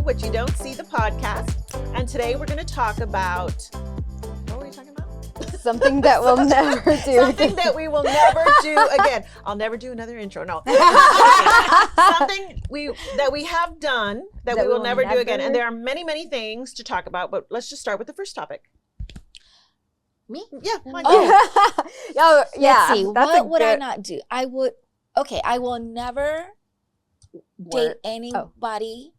What You Don't See, the podcast. And today we're going to talk about, what were we talking about? Something that we'll never do. Something that we will never do again. I'll never do another intro. No. Something that we have done that we will never do again. And there are many, many things to talk about, but let's just start with the first topic. Me? Yeah. Oh, yeah. Let's see. What would I not do? I will never date anybody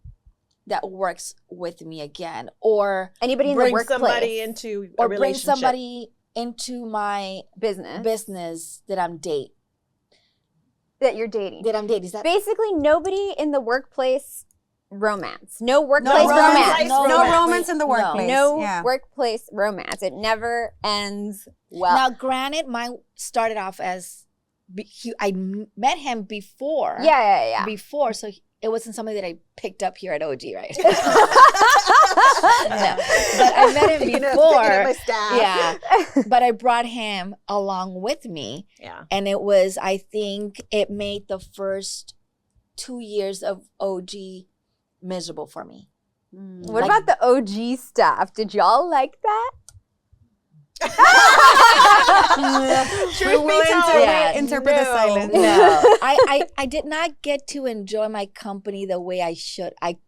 that works with me again, or anybody in the workplace, somebody into a or relationship. bring somebody into my business that I'm dating. Is that Basically nobody in the workplace romance. No workplace romance. No romance in the workplace. No workplace romance. It never ends well. Now, granted, mine started off as I met him before. Yeah. Before, so it wasn't somebody that I picked up here at OG, right? No, but I met him before. My staff. Yeah, but I brought him along with me. Yeah, and it was, I think, it made the first 2 years of OG miserable for me. What about the OG staff? Did y'all like that? We will interpret the silence. No, I did not get to enjoy my company the way I should. I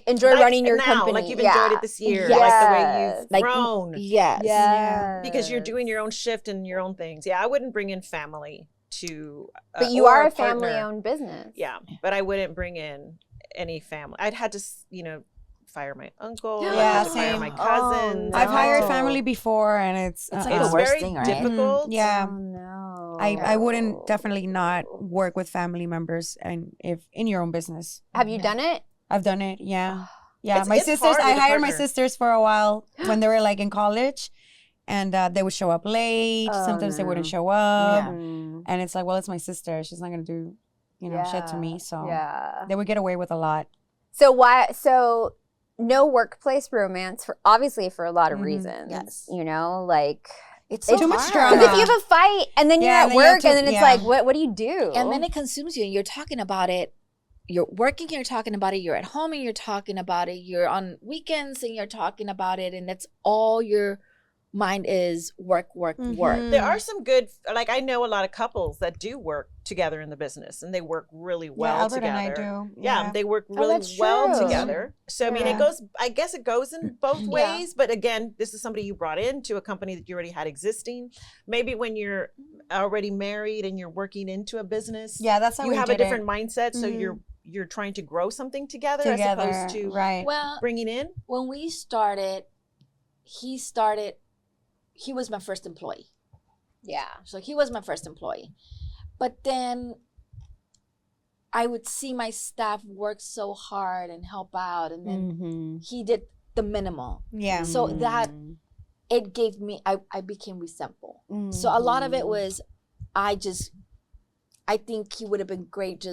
enjoy running your company. Like you've enjoyed it this year. Yes. Like the way you've grown. Yes. Yeah. Because you're doing your own shift and your own things. Yeah, I wouldn't bring in family to. But you are a family-owned business. Yeah, but I wouldn't bring in any family. I'd had to, fire my uncle. Fire my cousins. I've hired family before, and it's like the worst very thing, right? difficult. Yeah. Oh, no. I wouldn't definitely not work with family members, and if in your own business. Have you done it? I've done it. Yeah. Yeah. It's hard I with a hired my partner. sisters for a while when they were in college, and they would show up late. Sometimes they wouldn't show up, and it's like, well, it's my sister. She's not gonna do, shit to me. So they would get away with a lot. So no workplace romance for a lot of reasons. Yes. It's so too much hard. drama. Because if you have a fight and then you're at work and then it's like, what do you do? And then it consumes you, and you're talking about it. You're working, you're talking about it. You're at home, and you're talking about it. You're on weekends, and you're talking about it. And that's all your mind is: work. There are some good, I know a lot of couples that do work together in the business, and they work really well Albert together. and I do. Yeah, they work really that's well true. together. So, I guess it goes in both ways. But again, this is somebody you brought into a company that you already had existing. Maybe when you're already married and you're working into a business, that's how you we have did a different it. mindset. So you're trying to grow something together as opposed to Well, bringing in. when we started, he was my first employee. Yeah. So he was my first employee. But then I would see my staff work so hard and help out. And then he did the minimal. Yeah. So that it gave me, I became resentful. So a lot of it was, I think he would have been great.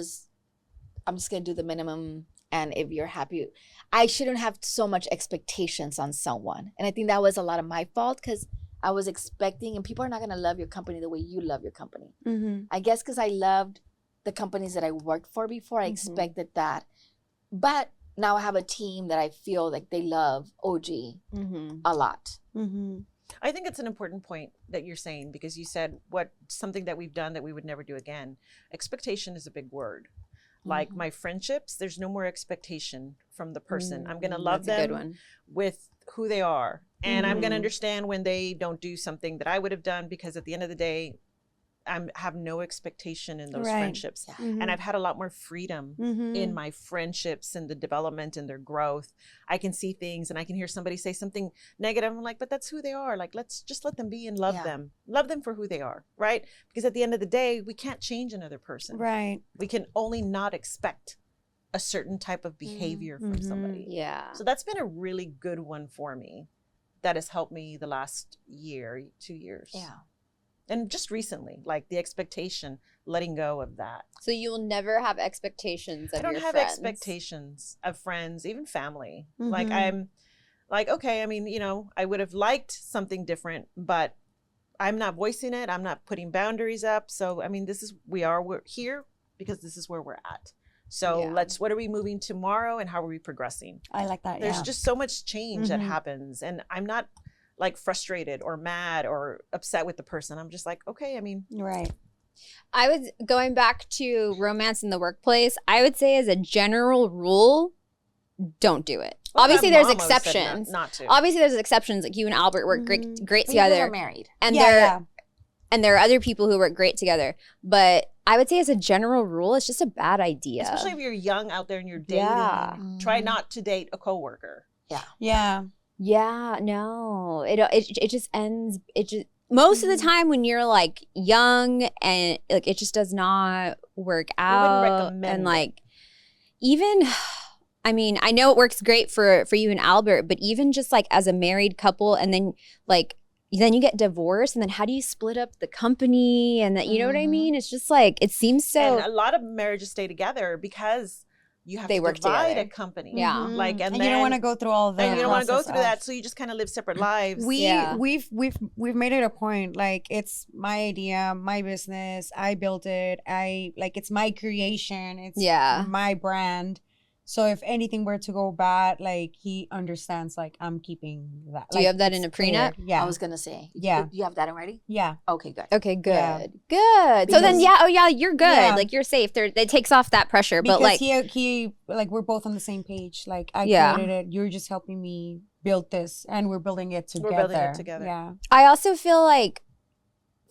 I'm just going to do the minimum. And if you're happy, I shouldn't have so much expectations on someone. And I think that was a lot of my fault, because I was expecting, and people are not going to love your company the way you love your company. I guess because I loved the companies that I worked for before, I expected that. But now I have a team that I feel like they love OG a lot. I think it's an important point that you're saying, because you said something that we've done that we would never do again. Expectation is a big word. Like my friendships, there's no more expectation from the person. I'm going to love them with who they are. And I'm going to understand when they don't do something that I would have done, because at the end of the day, I have no expectation in those friendships. And I've had a lot more freedom in my friendships and the development and their growth. I can see things and I can hear somebody say something negative. I'm like, but that's who they are. Let's just let them be and love them. Love them for who they are, right? Because at the end of the day, we can't change another person. Right. We can only not expect a certain type of behavior from somebody. Yeah. So that's been a really good one for me that has helped me the last 2 years. Yeah. And just recently, the expectation, letting go of that. So you'll never have expectations of your friends? I don't have expectations of friends, even family. I'm okay, I would have liked something different, but I'm not voicing it. I'm not putting boundaries up. So, we're here because this is where we're at. So what are we moving tomorrow and how are we progressing? I like that. There's just so much change that happens. And I'm not like frustrated or mad or upset with the person. I'm just like, okay, I mean. Right. I was going back to romance in the workplace. I would say as a general rule, don't do it. Well, Obviously, my there's mom always said exceptions. not to. Obviously, there's exceptions. Like you and Albert work great But together. you guys are married. And Yeah. and there are other people who work great together. But I would say as a general rule, it's just a bad idea. Especially if you're young out there and you're dating. Yeah. Try not to date a coworker. Yeah. Yeah, no. It just ends most of the time when you're like young and like it just does not work out. recommend And it. like even I mean, I know it works great for you and Albert, but even just like as a married couple and then you get divorced and then how do you split up the company and that you know what I mean? It's just like it seems so And a lot of marriages stay together because you have They to work divide together. a company. Yeah. Like And then, you don't want to go through all the and you don't want to go process through of- that, so you just kind of live separate lives. We've made it a point, like it's my idea, my business, I built it, it's my creation, it's my brand. So if anything were to go bad, like he understands, like I'm keeping that. Do you have that in a prenup? Yeah. I was gonna say. Yeah. You have that already? Yeah. Okay, good. Okay, good. Yeah. Good. So then Because- you're good. Yeah. Like you're safe. It takes off that pressure. Because But like he like we're both on the same page. Like I Yeah. created it, you're just helping me build this, and we're building it together. We're building it together. Yeah. I also feel like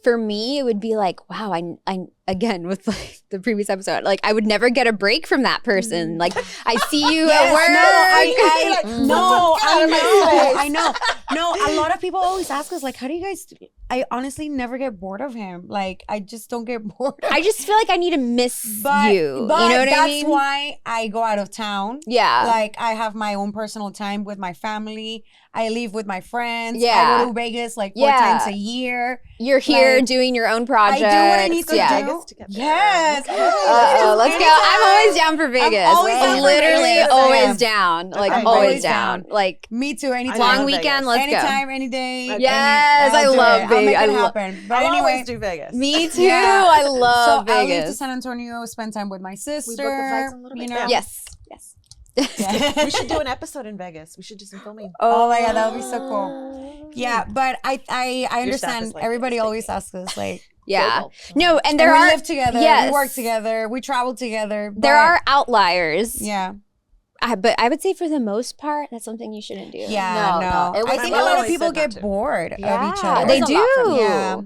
for me, it would be like, wow, I again with like the previous episode, like I would never get a break from that person. Like I see you at work. I know. No, a lot of people always ask us, like, how do you guys? I honestly never get bored of him. Like, I just don't get bored. I just feel like I need to miss you. But You know what I mean? that's why I go out of town. Yeah. Like I have my own personal time with my family. I leave with my friends. Yeah. I go to Vegas like 4 times a year. You're here like, doing your own project. I do what I need to yeah. do. Vegas together. Yes. Let's go. I'm always down for Vegas. always down for Literally Vegas. always I am. down. Like I'm always always down. down. Like Me too. Anytime. long love weekend, Vegas. let's go. Anytime, any day. Yes, I I'll do love it. I'll Vegas. make I it lo- happen. But I'll anyway, always do Vegas. Me too. Yeah. I love so I'll leave to Vegas. San Antonio, spend time with my sister. We book the flights in a little bit. You know? Yes. Yes. Yeah. We should do an episode in Vegas. We should do some filming. Oh my god, that would be so cool. Yeah, but I understand. is like everybody this, always asks us like, Yeah. Go. No, and and there we are live together, yes. we work together, we travel together. there but- are outliers. Yeah. But I would say for the most part, that's something you shouldn't do. Yeah, No, no. it was- I think my a lot mom of people always said not get to. bored of each Yeah, other. they There's a lot do. from you. Yeah.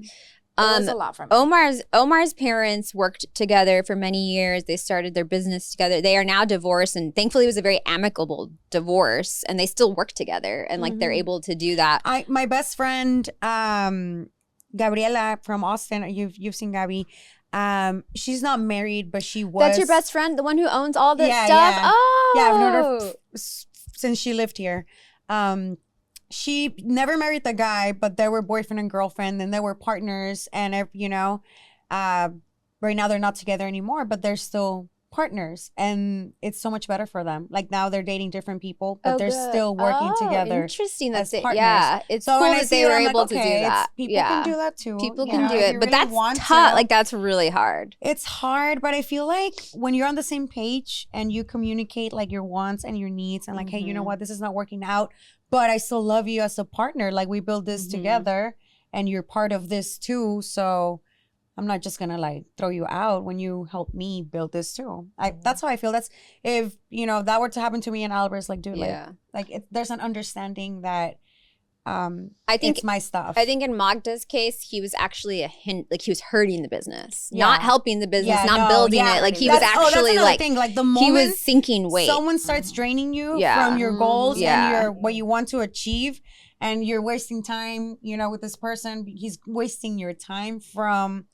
It was a lot from me. Omar's parents worked together for many years. They started their business together. They are now divorced, and thankfully it was a very amicable divorce. And they still work together, and like they're able to do that. My best friend, Gabriela from Austin. You've seen Gabby. She's not married, but she was. That's your best friend, the one who owns all the Yeah, stuff. yeah. Oh, Yeah, I've known her since she lived here. She never married the guy, but they were boyfriend and girlfriend, and they were partners. And right now they're not together anymore, but they're still partners, and it's so much better for them. Like now they're dating different people, but they're good. still working Oh, together. Interesting. That's as it. partners. Yeah, it's So cool when I that see they it, were I'm able like, to do okay, that. people yeah. can do that too. People you can know, do if it, you but really that's want tough. to. Like that's really hard. It's hard, but I feel like when you're on the same page and you communicate like your wants and your needs and like, hey, you know what, this is not working out, but I still love you as a partner. Like we build this together and you're part of this too. So I'm not just gonna like throw you out when you help me build this too. That's how I feel. That's if that were to happen to me and Albert's like, dude, there's an understanding that I think it's my stuff. I think in Magda's case, he was actually he was hurting the business, not helping the business, Yeah, not no, building yeah. it. Like he was that's actually another like thing. Like the he moment was sinking weight. someone starts draining you Yeah. from your goals Yeah. and your what you want to achieve, and you're wasting time, with this person. He's wasting your time from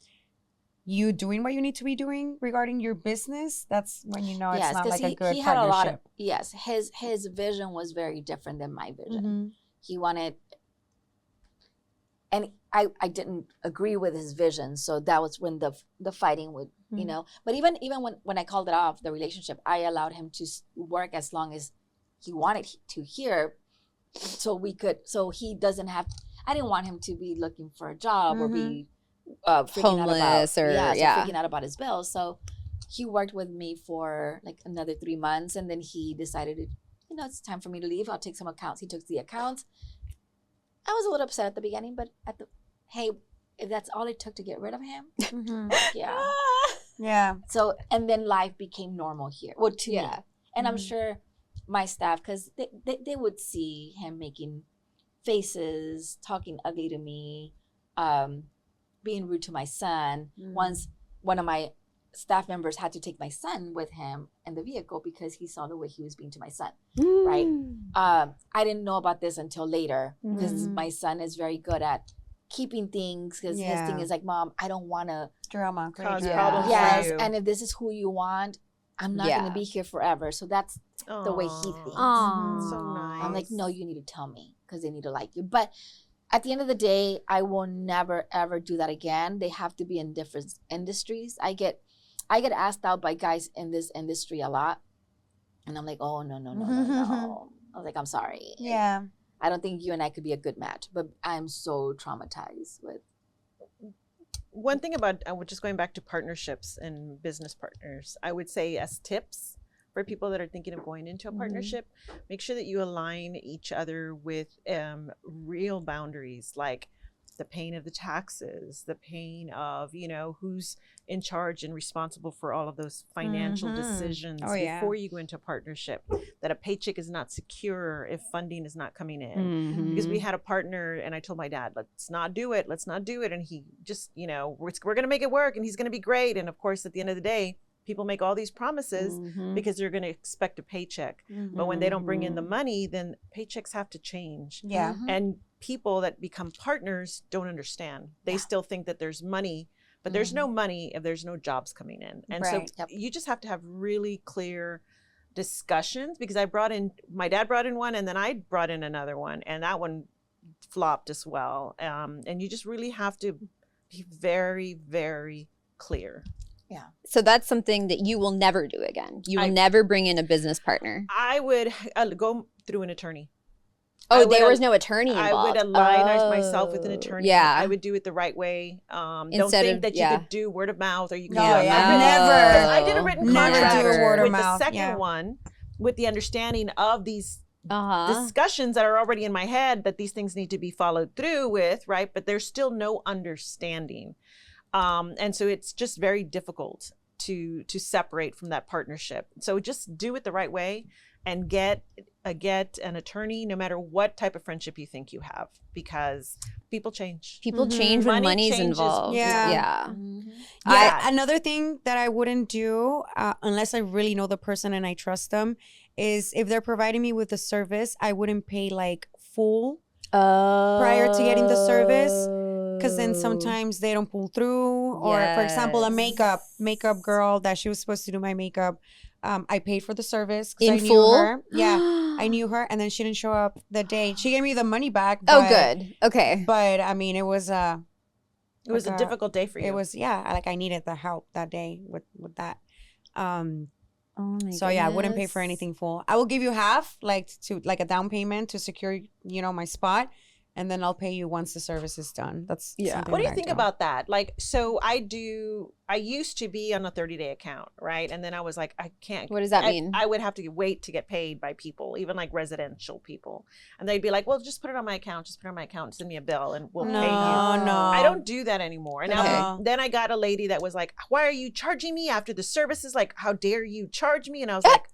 you doing what you need to be doing regarding your business. That's when it's not 'cause like a good he had a lot of partnership. his vision was very different than my vision. Mhm. He wanted, and I didn't agree with his vision, so that was when the fighting would But even when I called it off the relationship, I allowed him to work as long as he wanted to here, so he doesn't have. I didn't want him to be looking for a job or be freaking Homeless out about, or freaking out about his bills. So he worked with me for like another 3 months, and then he decided to, it's time for me to leave. I'll take some accounts. He took the accounts. I was a little upset at the beginning, but hey, if that's all it took to get rid of him, yeah. Yeah. So, and then life became normal here. Well, to me. And I'm sure my staff, because they would see him making faces, talking ugly to me, being rude to my son. Once one of my staff members had to take my son with him in the vehicle because he saw the way he was being to my son, right? I didn't know about this until later because my son is very good at keeping things, because his thing is like, Mom, I don't want to Drama. Cause problems for yes, you. and if this is who you want, I'm not going to be here forever. So that's the way he thinks. So nice. I'm like, no, you need to tell me because they need to like you. But at the end of the day, I will never, ever do that again. They have to be in different industries. I get asked out by guys in this industry a lot. And I'm like, oh, no. I was like, I'm sorry. Yeah. I don't think you and I could be a good match. But I'm so traumatized with. One thing about, just going back to partnerships and business partners, I would say as tips for people that are thinking of going into a partnership, make sure that you align each other with real boundaries, like the paying of the taxes, the paying of, who's in charge and responsible for all of those financial decisions before you go into a partnership, that a paycheck is not secure if funding is not coming in. Because we had a partner and I told my dad, let's not do it. And he just, we're going to make it work and he's going to be great. And of course, at the end of the day, people make all these promises because they're going to expect a paycheck. But when they don't bring in the money, then paychecks have to change. Yeah. And people that become partners don't understand. They still think that there's money, but there's no money if there's no jobs coming in. And so you just have to have really clear discussions, because my dad brought in one and then I brought in another one and that one flopped as well. And you just really have to be very, very clear. Yeah. So that's something that you will never do again. You will never bring in a business partner. I would go through an attorney. Oh, there was no attorney involved. I would align myself with an attorney. Yeah. I would do it the right way. Don't Instead think of- that you yeah. could do word of mouth or you could No, do never. I did a written Never contract do a word of with mouth. the second Yeah. one with the understanding of these Uh-huh. discussions that are already in my head that these things need to be followed through with, right? But there's still no understanding. And so it's just very difficult to separate from that partnership. So just do it the right way and get an attorney, no matter what type of friendship you think you have, because people change. People change when Money money's changes. involved. Yeah. Another thing that I wouldn't do unless I really know the person and I trust them is if they're providing me with a service, I wouldn't pay like full prior to getting the service, because then sometimes they don't pull through. Or for example, a makeup girl that she was supposed to do my makeup, I paid for the service because I knew full? her. Yeah, I knew her, and then she didn't show up the day. She gave me the money back. Oh, but- good. Okay. But I mean, it was It was a difficult day for you. It was, like I needed the help that day with that. Oh my So yeah, I wouldn't pay for goodness. anything full. I will give you half, like a down payment to secure, my spot, and then I'll pay you once the service is done. That's something What do that you I think about that? Like, so I used to be on a 30-day account, right? And then I was like, I can't. What does that mean? I would have to wait to get paid by people, even like residential people. And they'd be like, well, just put it on my account. Send me a bill and we'll pay you. No. I don't do that anymore. And Okay. now, then I got a lady that was like, why are you charging me after the services? Like, how dare you charge me? And I was like,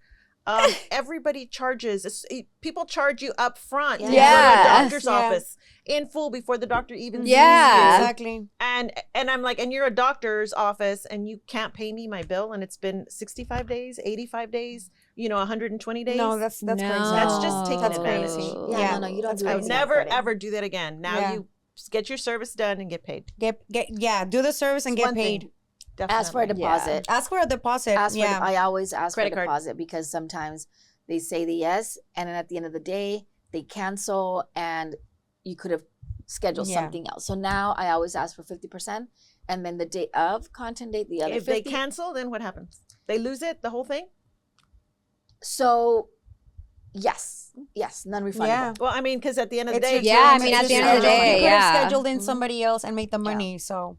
everybody charges. People charge you up front to go to Yeah. a doctor's Yeah. office in full before the doctor even sees Yeah. you. Exactly. And I'm like, and you're a doctor's office and you can't pay me my bill, and it's been 65 days, 85 days, 120 days. No, that's crazy. That's just taking That's advantage. crazy. Yeah, no, you don't do I it. would never ever do that again. Now Yeah. you just get your service done and get paid. Do the service and It's get one thing. paid. Definitely. Ask for a deposit. Ask for a deposit. I always ask Credit for a card. deposit, because sometimes they say the yes, and then at the end of the day they cancel, and you could have scheduled Yeah. something else. So now I always ask for 50%, and then the day of content date, the other If 50. they cancel, then what happens? They lose it, the whole thing? So yes, non-refundable. Yeah. Well, I mean, because at the end of the It's day, your Yeah, I time. mean, It's at the your end of the schedule. day, you could have yeah. scheduled in somebody else and made the money. So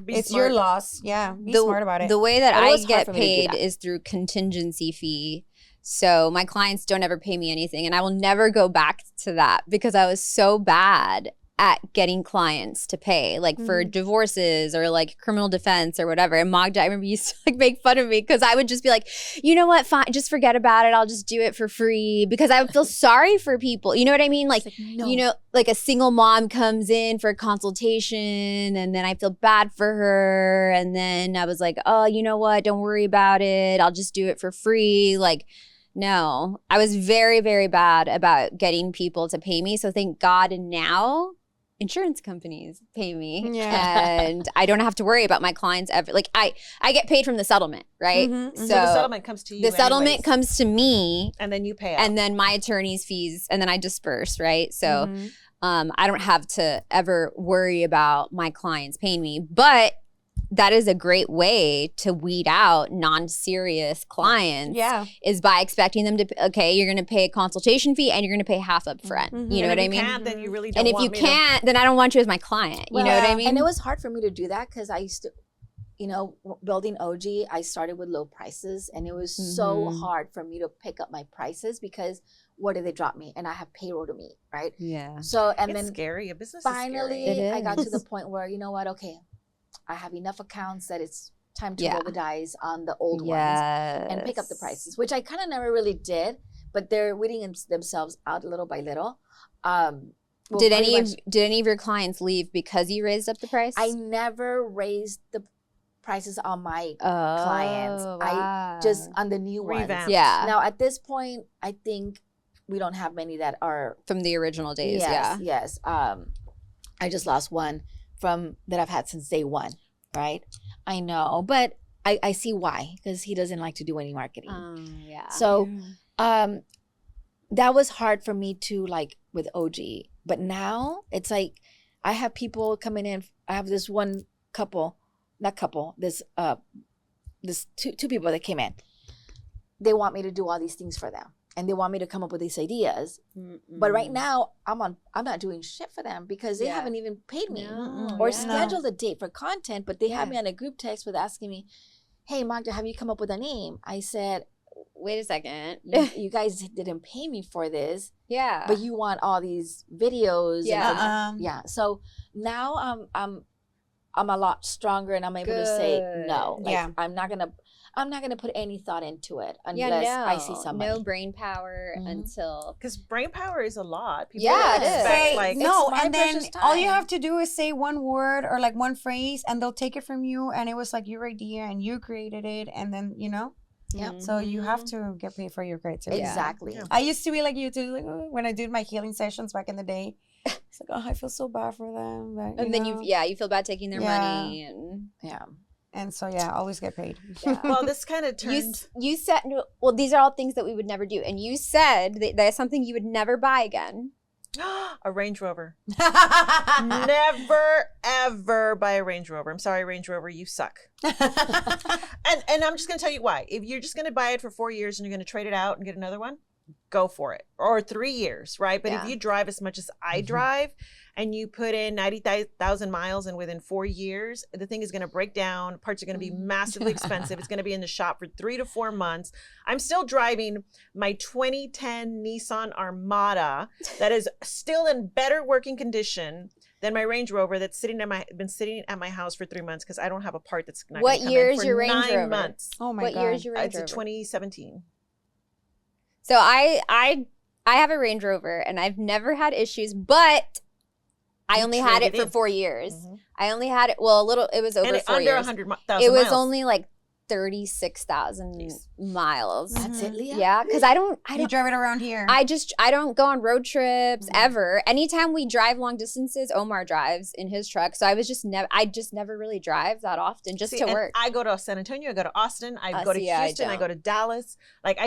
It's your loss. Yeah, be smart about it. The way that But it I was hard get for me to do paid that. is through contingency fee. So my clients don't ever pay me anything, and I will never go back to that because I was so bad at getting clients to pay, like for divorces or like criminal defense or whatever. And Magda, I remember used to like make fun of me because I would just be like, you know what, fine, just forget about it. I'll just do it for free because I would feel sorry for people. You know what I mean? Like, no. you know, like a single mom comes in for a consultation and then I feel bad for her. And then I was like, oh, you know what? Don't worry about it. I'll just do it for free. Like, no, I was very, very bad about getting people to pay me. So thank God now insurance companies pay me. Yeah. And I don't have to worry about my clients ever. Like I get paid from the settlement, right? So the settlement comes to you. The settlement anyways. comes to me. And then you pay out. And then my attorney's fees, and then I disperse, right? So I don't have to ever worry about my clients paying me. But that is a great way to weed out non-serious clients. Yeah. Is by expecting them to, okay, you're going to pay a consultation fee and you're going to pay half up front. You know what I mean? If you can't, then you really don't And if want you me can't, then I don't want you as my client. You know what I mean? And it was hard for me to do that because I used to, you know, building OG, I started with low prices, and it was so hard for me to pick up my prices because where did they drop me? And I have payroll to meet, right? Yeah. So, and it's then scary. A business finally, is scary. I got to the point where, you know what, okay, I have enough accounts that it's time to roll the dice on the old ones and pick up the prices, which I kind of never really did, but they're weeding themselves out little by little. Did any of your clients leave because you raised up the price? I never raised the prices on my clients. I just on the new ones. Revamped. Yeah. Now at this point, I think we don't have many that are From the original days. Yes. I just lost one from that I've had since day one. Right. I know, but I see why, because he doesn't like to do any marketing. So that was hard for me to like with OG. But now it's like I have people coming in. I have this one couple, this two people that came in. They want me to do all these things for them. And they want me to come up with these ideas. But right now I'm not doing shit for them because they haven't even paid me or scheduled a date for content, but they have me on a group text with asking me, hey, Magda, have you come up with a name? I said, wait a second. You guys didn't pay me for this. Yeah. But you want all these videos. Yeah. And so now I'm a lot stronger and I'm able to say no. Like, I'm not gonna put any thought into it unless I see somebody. No brain power until, because brain power is a lot. People Yeah, it is. expect, Say, like, no, my and then precious all you time. have to do is say one word or like one phrase, and they'll take it from you. And it was like your idea, and you created it, and then Yep. So you have to get paid for your creativity. Exactly. Yeah. I used to be like you too, like when I did my healing sessions back in the day. It's like, oh, I feel so bad for them. But, and then know. you feel bad taking their Yeah. money and Yeah. And so always get paid. well, this kind of turned. you said, well, these are all things that we would never do, and you said that that's something you would never buy again. A Range Rover. Never ever buy a Range Rover. I'm sorry, Range Rover, you suck. And I'm just gonna tell you why. If you're just gonna buy it for 4 years and you're gonna trade it out and get another one, go for it. Or 3 years, right? But if you drive as much as I drive and you put in 90,000 miles and within 4 years, the thing is going to break down. Parts are going to be massively expensive. It's going to be in the shop for 3 to 4 months. I'm still driving my 2010 Nissan Armada that is still in better working condition than my Range Rover that's been sitting at my house for 3 months because I don't have a part that's not What gonna come year in is for your Range 9 Rover? months. Oh my What God. year is your Range It's a Rover? 2017. So I have a Range Rover and I've never had issues, but I only had it for 4 years. I only had it, well, it was over And 4 under years. 100,000 It was miles. only like 36,000 miles. That's it, Leah? Yeah, because I don't You drive it around here. I don't go on road trips ever. Anytime we drive long distances, Omar drives in his truck. So I just never really drive that often just See, to and work. I go to San Antonio, I go to Austin, I go to see, I Houston, I go to Dallas. Like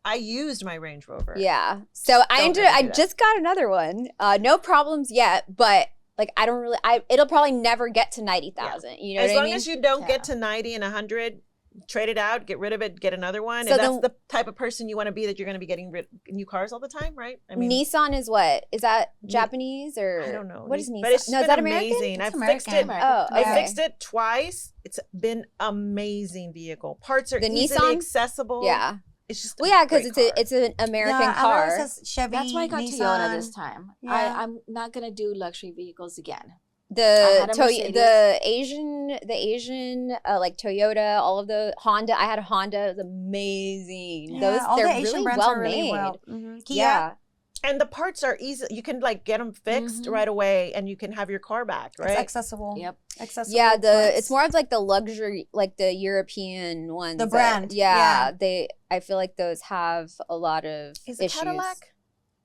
I used my Range Rover. Yeah. So I that. just got another one. No problems yet, but like I don't really it'll probably never get to 90,000. You know As what I long mean? as you don't get to 90 and 100, trade it out, get rid of it, get another one. So and that's the type of person you want to be, that you're going to be getting new cars all the time, right? I mean, Nissan is what? Is that Japanese or? I don't know. What is Nissan? But it's no, is been that American? amazing. I've American. fixed it. Oh, I okay. fixed it twice. It's been amazing vehicle. Parts are The easily Nissan? accessible. Yeah. It's just Well, yeah, because because it's an American Yeah, car. Alvarez has Chevy, That's why I got Nissan. Toyota this time. Yeah. I'm not gonna do luxury vehicles again. The had a Mercedes. the Asian like Toyota, all of the Honda. I had a Honda. It was amazing. Yeah, all they're the Asian really brands well are really made. well. Mhm. Kia. Yeah. and the parts are easy. You can like get them fixed Mhm. right away, and you can have your car back, right? It's accessible. Yep. Accessible. Yeah, price. it's more of like the luxury, like the European ones. The that- brand, yeah, yeah. I feel like those have a lot of Is it issues. Cadillac?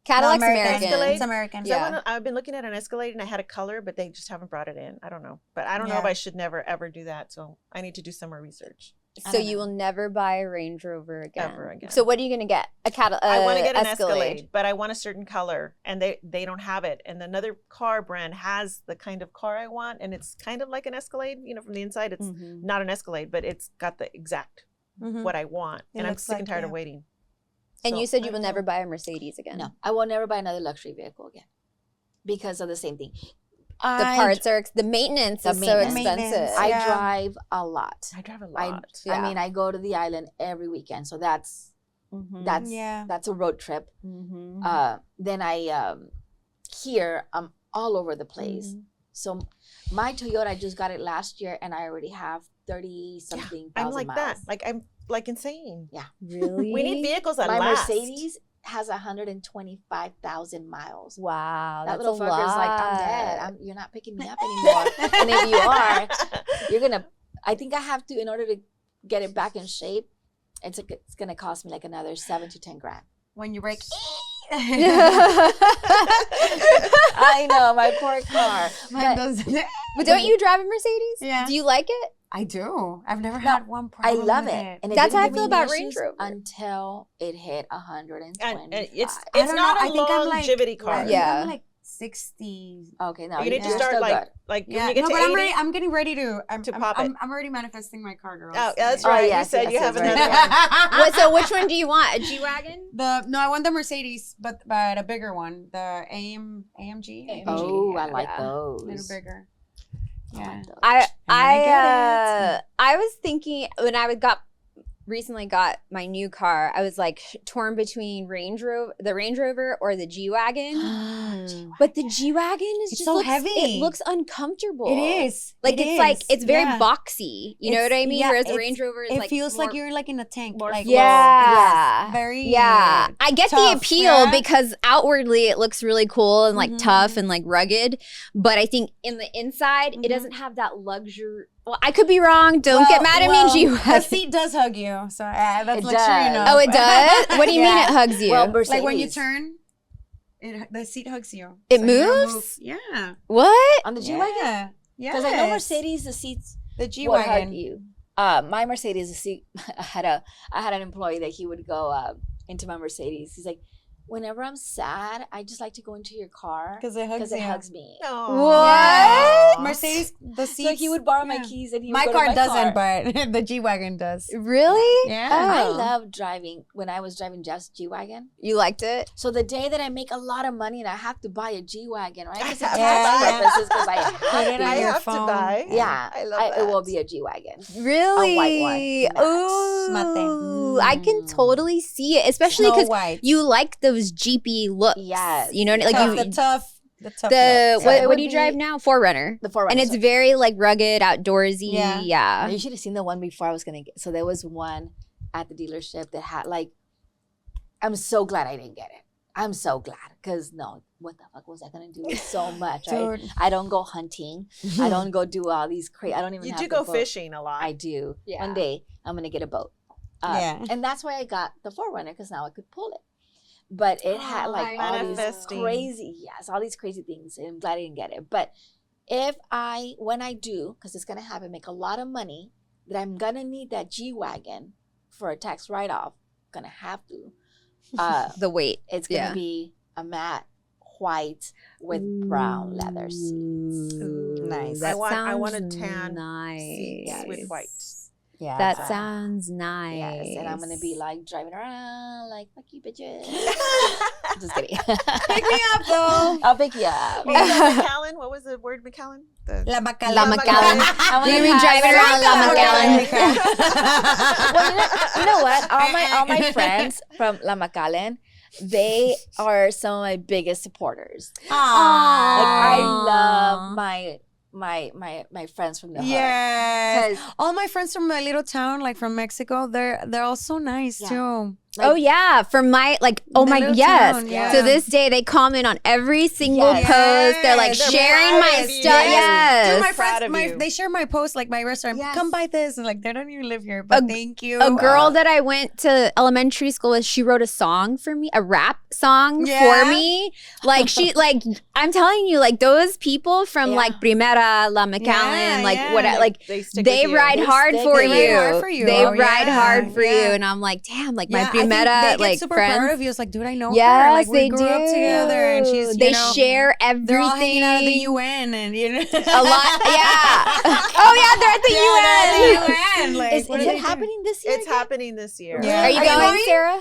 Cadillac's No, American. Escalade? It's American. Yeah. I've been looking at an Escalade, and I had a color, but they just haven't brought it in. I don't know, but I don't know if Yeah. I should never ever do that. So I need to do some more research. I So don't you know. will never buy a Range Rover again. Ever again. So what are you gonna get? A Cadillac? I want to get an Escalade, but I want a certain color, and they don't have it. And another car brand has the kind of car I want, and it's kind of like an Escalade. You know, from the inside, it's Mhm. not an Escalade, but it's got the exact Mhm. what I want, It and I'm looks sick and like tired of that. waiting. And So, you said I you will don't never know. buy a Mercedes again. No, I will never buy another luxury vehicle again because of the same thing. The parts are the maintenance The is maintenance. so expensive. Maintenance. I Yeah. drive a lot. I drive a I, lot. Yeah. I mean, I go to the island every weekend, so that's Mhm. Yeah. that's a road trip. Mhm. Then I here I'm all over the place. Mhm. So my Toyota, I just got it last year, and I already have 30 something I'm thousand like miles. that. Like I'm like insane. Really? We need vehicles that My last. Mercedes has 125,000 miles. Wow, That that's little a fucker's lot. like, I'm dead. You're not picking me up anymore. And if you are, you're gonna. I think I have to, in order to get it back in shape. It's gonna cost me like another 7 to 10 grand. When you break. I know, my poor car. Mine But doesn't. But don't you drive a Mercedes? Yeah. Do you like it? I do. I've never No, had one I problem. love with it. And it That's didn't how I give feel me any about Range issues Rover. until it hit 125. And it's I don't not know. a I think I'm like- longevity car. I think Yeah. I'm like 60. Okay, no, You need to you're start still like good. when Yeah, you get no, to but 80. I'm getting ready to. To pop it. I'm already manifesting my car, girls. Oh, that's Oh, right. yes, you said yes, you have yes, another right. one. What, so which one do you want? A G-Wagon? No, I want the Mercedes, but a bigger one, the AMG. Oh, I Yeah. like a those. little bigger. I Yeah. like those. I was thinking when I recently got my new car, I was like torn between the Range Rover or the G-Wagon. But the G-Wagon is It's just so looks, heavy. It looks uncomfortable. It is. Like It it's like is. it's very Yeah. boxy. You know It's- what I mean? yeah, Whereas the it's- Range Rover is It like feels like more- you're like in a tank. more Like flow. Yeah. very. Yeah, I get the tough, appeal yeah. because outwardly it looks really cool and like Mhm. tough and like rugged, but I think in the inside it Mhm. doesn't have that luxury. Well, I could be wrong. Don't Well- get mad at well, me, The G-Wagon. seat does hug you, so that's It luxury enough. does. Oh, it does? What do you mean Yeah. it hugs you? Well, Mercedes. Like when you turn, the seat hugs you. It So you don't moves? move. Yeah. What? on the G-Wagon? Yeah. Because I know Mercedes, the seats The will hug G-Wagon. you. My Mercedes, the seat. I had an employee that he would go into my Mercedes. He's like, whenever I'm sad, I just like to go into your car Because it hugs because it you. hugs me. What? Mercedes, the seats. So he would borrow my yeah. keys and he would My go to car my doesn't, car. but the G-Wagon does. Really? Yeah. I Oh. love driving. When I was driving Jeff's G-Wagon, You liked it? so the day that I make a lot of money and I have to buy a G-Wagon, right? Because it's Yeah. tax purposes, because I Put have it to. on I your have phone. to buy. Yeah, I love that. it will be a G-Wagon. Really? white one. Max. Ooh, I can Mm. totally see it, especially Snow because White. you like those Jeepy looks. Yes. You know what I mean? Like tough, you, the tough the look. So it what would do you be drive now? 4Runner. The 4Runner. And it's very like rugged, outdoorsy. Yeah. Yeah. You should have seen the one before I was gonna get. So there was one at the dealership that had like. I'm so glad I didn't get it. I'm so glad because no, what the fuck was I gonna do with so much? Right? Dude. I don't go hunting. I don't go do all these crazy. I don't even. You have do the go boat. fishing a lot. I do. Yeah. One day I'm gonna get a boat. Yeah. And that's why I got the 4Runner because now I could pull it. But it had like all these Manifesting. crazy, yes, all these crazy things. And I'm glad I didn't get it. But when I do, because it's gonna happen, make a lot of money, that I'm gonna need that G-Wagon for a tax write-off. Gonna have to. The weight. It's gonna Yeah. be a matte white with brown leather seats. Nice. I want a sounds tan nice. seats with white. Yeah. That sounds nice. Yes, and I'm gonna be like driving around like fuck you bitches. Just kidding. Pick me up though. I'll pick you up. What was that, McAllen? What was the word, McAllen? La Macallan. La Macallan. You're gonna be driving around La Macallan. Well, you know what? All my friends from La Macallan, they are some of my biggest supporters. Like I love my friends from the hood. Yes. 'Cause, All my friends from my little town, like from Mexico, they're all so nice Yeah. too. like, Oh yeah, from my The little yes. town, yeah. To this day, they comment on every single Yes. post. They're like Yes. sharing my Proud of you. stuff. Yes. Dude, my Yes. Proud friends, of you. they share my posts, like my restaurant. Yes. Come buy this, and like they don't even live here, but A- thank you. A girl that I went to elementary school with, she wrote a song for me, a rap song Yeah. for me. Like I'm telling you, like those people from Yeah. like Primera, La Macallan, Yeah, like yeah. what, like they stick they with you. ride They hard stick for with you. you. They ride hard for you. They Oh, ride yeah, hard for yeah. you, and I'm like, damn, like my I think Primera, they get like super friends. proud of you. It's like, dude, I know her. Yes, Like we they grew do. up together, and she's they share everything. They're all hanging out at the UN, and you know a lot, yeah. Oh yeah, they're at the UN. the UN. Like, Is what are it they doing? happening this year? It's happening this year. Yeah. Are you going, Sarah?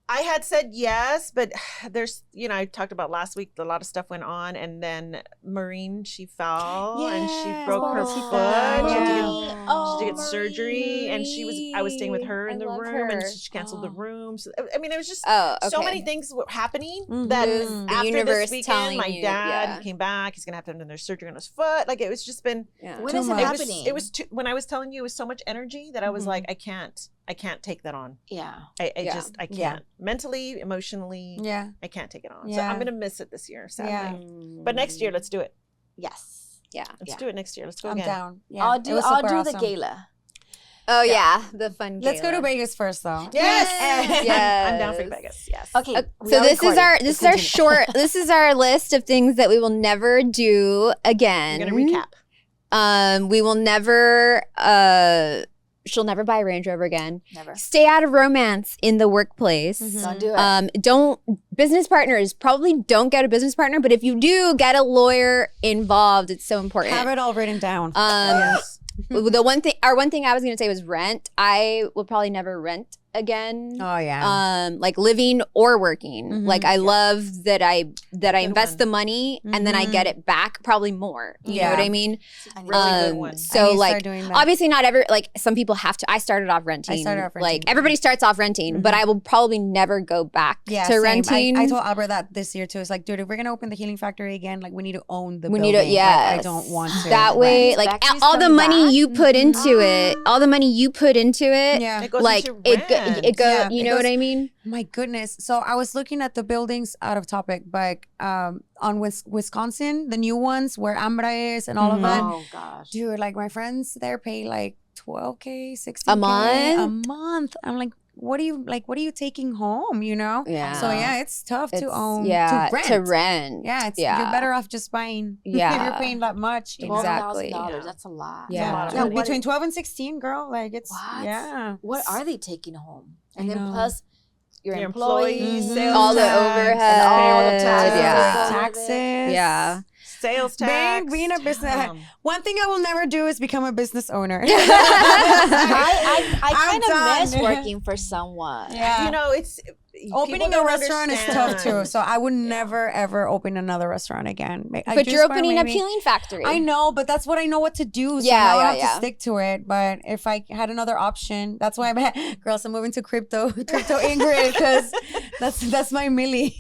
I had said yes, but there's, I talked about last week, a lot of stuff went on, and then Maureen, she fell and she Yes, broke her pobrecita. foot. She had to get, Yeah. she had to get surgery, and I was staying with her in the room, and she canceled the room. So, I mean, it was just so many things were happening that Mhm. The after universe this weekend, telling my you, dad yeah. came back. He's gonna have to have another surgery on his foot. Like it was just been. When Too is it much. happening? It was too, when I was telling you, it was so much energy that I was like, I can't take that on. Yeah. I Yeah. just I can't Yeah. mentally, emotionally. Yeah. I can't take it on. So Yeah. I'm gonna miss it this year, sadly. Yeah. But next year, let's do it. Yes. Yeah. Let's do it next year. Let's go I'm again. down. Yeah. I'll it do was I'll super do awesome. the gala. Oh yeah, the fun. Let's go to gala. Vegas first, though. Yes. Yes. I'm down for Vegas. Yes. Okay. we So are this is recording. our Let's continue. short. This is our list of things that we will never do again. I'm gonna recap. We will never. She'll never buy a Range Rover again. Never. Stay out of romance in the workplace. Don't do it. Don't business partners probably don't get a business partner, but if you do, get a lawyer involved. It's so important. Have it all written down. Yes. The one thing I was going to say was rent. I will probably never rent again. Oh yeah. Like living or working. Mhm. Like I love that I invest one. the money and then I get it back probably more. You know what I mean? I need Really to- good one. I need So to like start doing that. obviously not like some people have to. I started off renting. renting. Like everybody starts off renting, but I will probably never go back Yeah, to same. renting. I told Albert that this year too. It's like, dude, if we're gonna open the Healing Factory again, like we need to own the We building. need to, Like, yes. I don't want to. that way, These like factories all the coming money back? you put into it, all the money you put into it, Yeah. It goes like into it rent. go. Yeah, You it know what goes- I mean? My goodness. So I was looking at the buildings out of topic, but on Wisconsin, the new ones where Ambra is and all of that. Oh gosh. Dude, like my friends there pay like $12K, $16K A month? a month. I'm like, what are you taking home? You know? Yeah. So yeah, it's tough to It's- own. yeah, to rent. to rent. Yeah, it's Yeah. you're better off just buying. if Yeah. you're paying that much. You know? Exactly. $12,000. That's a lot. Yeah. a lot of Yeah, money. between 12 and 16, girl. Like it's What? yeah. What are they taking home? And I then know. plus your Your employees, employees, Mhm. sales All the tax, overhead. and all the taxes. Yeah. Taxes. Yeah. Sales tax. Being a business. One thing I will never do is become a business owner. I I'm kind of done. miss working for someone. Yeah. You know, it's Opening people a don't restaurant is tough understand. too. So I would never ever open another restaurant again. But you're opening a Healing Factory. I know, but that's what I know what to do. So Yeah, now I yeah, have yeah. to stick to it. But if I had another option, that's why girls, I'm moving to crypto Ingrid, because that's my Millie.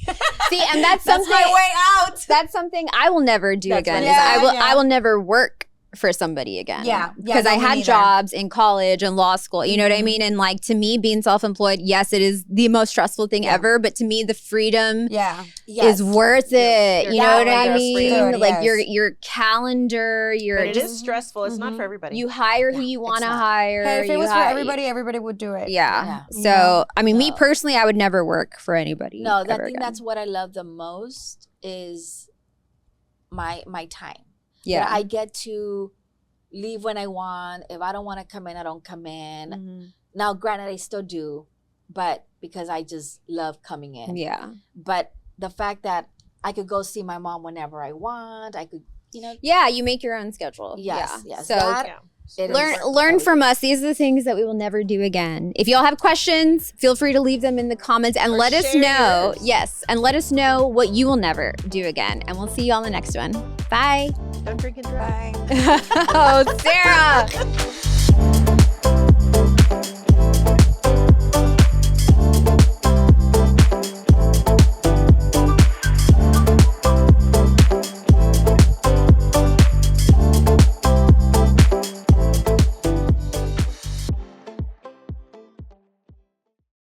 See, and that's That's something. my way out. That's something I will never do That's again. right. Is Yeah, I will never work for somebody again. Yeah, because no, I me had neither. jobs in college and law school. You know what I Mhm. mean? And like to me, being self-employed, yes, it is the most stressful thing Yeah. ever. But to me, the freedom Yeah. Yes. is worth it. Your You know what I calendar is mean? freedom. Dude, Like yes. your calendar, your But it just is stressful. It's not Mhm. for everybody. you hire who Yeah, you it's want to not. hire. Hey, if it you was for hi- everybody would do it. Yeah. Yeah. So Yeah. I mean, me No. personally, I would never work for anybody. No, I ever think again. that's what I love the most is my time. yeah. That I get to leave when I want. If I don't want to come in, I don't come in. Mhm. Now, granted, I still do, but because I just love coming in. yeah. But the fact that I could go see my mom whenever I want, I could, Yeah, you make your own schedule. Yes, yeah. yes. So That- Yeah. Learn from us. These are the things that we will never do again. If y'all have questions, feel free to leave them in the comments and let us know. Yours. Yes, and let us know what you will never do again. And we'll see you on the next one. Bye. Don't drink and drive. Oh, Sarah.